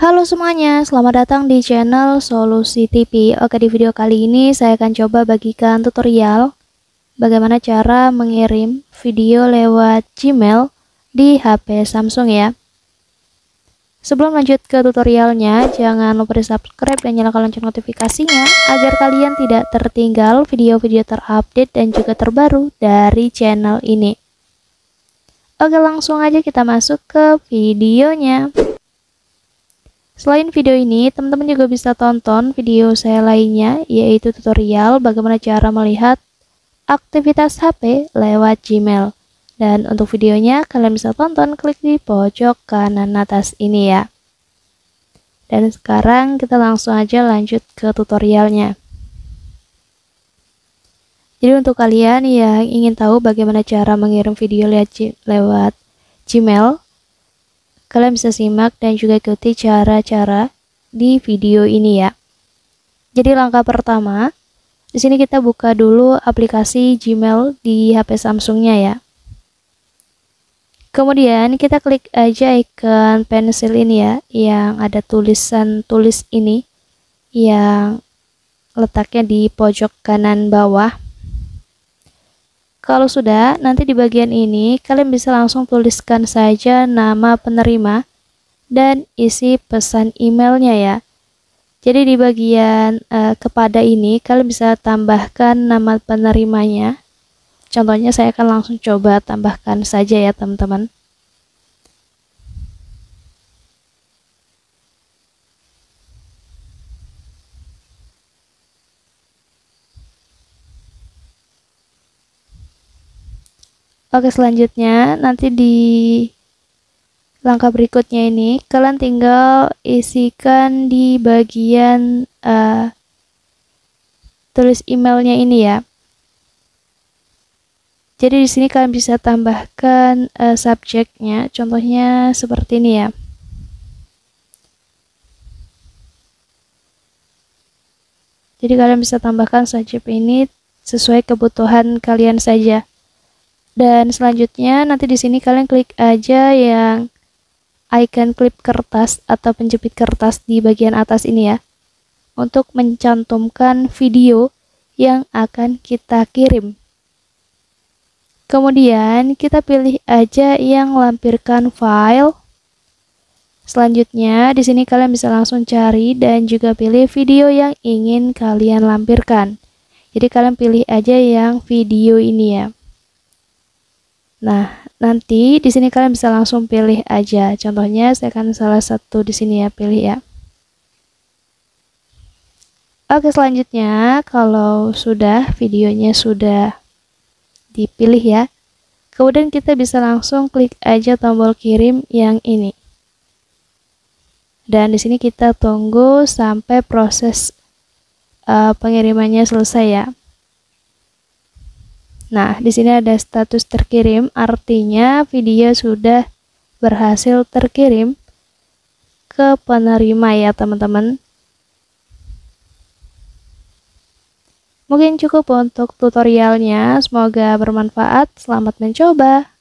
Halo semuanya, selamat datang di channel Solusi TV. Oke, di video kali ini saya akan coba bagikan tutorial bagaimana cara mengirim video lewat Gmail di HP Samsung ya. Sebelum lanjut ke tutorialnya, jangan lupa di subscribe dan nyalakan lonceng notifikasinya agar kalian tidak tertinggal video-video terupdate dan juga terbaru dari channel ini. Oke, langsung aja kita masuk ke videonya. Selain video ini, teman-teman juga bisa tonton video saya lainnya, yaitu tutorial bagaimana cara melihat aktivitas HP lewat Gmail. Dan untuk videonya, kalian bisa tonton klik di pojok kanan atas ini ya. Dan sekarang kita langsung aja lanjut ke tutorialnya. Jadi untuk kalian yang ingin tahu bagaimana cara mengirim video lewat Gmail, kalian bisa simak dan juga ikuti cara-cara di video ini ya. Jadi langkah pertama, di sini kita buka dulu aplikasi Gmail di HP Samsungnya ya. Kemudian kita klik aja icon pensil ini ya, yang ada tulisan tulis ini, yang letaknya di pojok kanan bawah. Kalau sudah, nanti di bagian ini kalian bisa langsung tuliskan saja nama penerima dan isi pesan emailnya ya. Jadi di bagian kepada ini kalian bisa tambahkan nama penerimanya. Contohnya saya akan langsung coba tambahkan saja ya teman-teman. Oke, selanjutnya nanti di langkah berikutnya ini kalian tinggal isikan di bagian tulis emailnya ini ya. Jadi di sini kalian bisa tambahkan subjeknya, contohnya seperti ini ya. Jadi kalian bisa tambahkan subjek ini sesuai kebutuhan kalian saja. Dan selanjutnya nanti di sini kalian klik aja yang icon klip kertas atau penjepit kertas di bagian atas ini ya, untuk mencantumkan video yang akan kita kirim. Kemudian kita pilih aja yang lampirkan file. Selanjutnya di sini kalian bisa langsung cari dan juga pilih video yang ingin kalian lampirkan. Jadi kalian pilih aja yang video ini ya. Nah, nanti di sini kalian bisa langsung pilih aja. Contohnya saya akan salah satu di sini ya, pilih ya. Oke, selanjutnya kalau sudah videonya sudah dipilih ya, kemudian kita bisa langsung klik aja tombol kirim yang ini. Dan di sini kita tunggu sampai proses pengirimannya selesai ya. Nah, di sini ada status terkirim, artinya video sudah berhasil terkirim ke penerima ya, teman-teman. Mungkin cukup untuk tutorialnya, semoga bermanfaat. Selamat mencoba.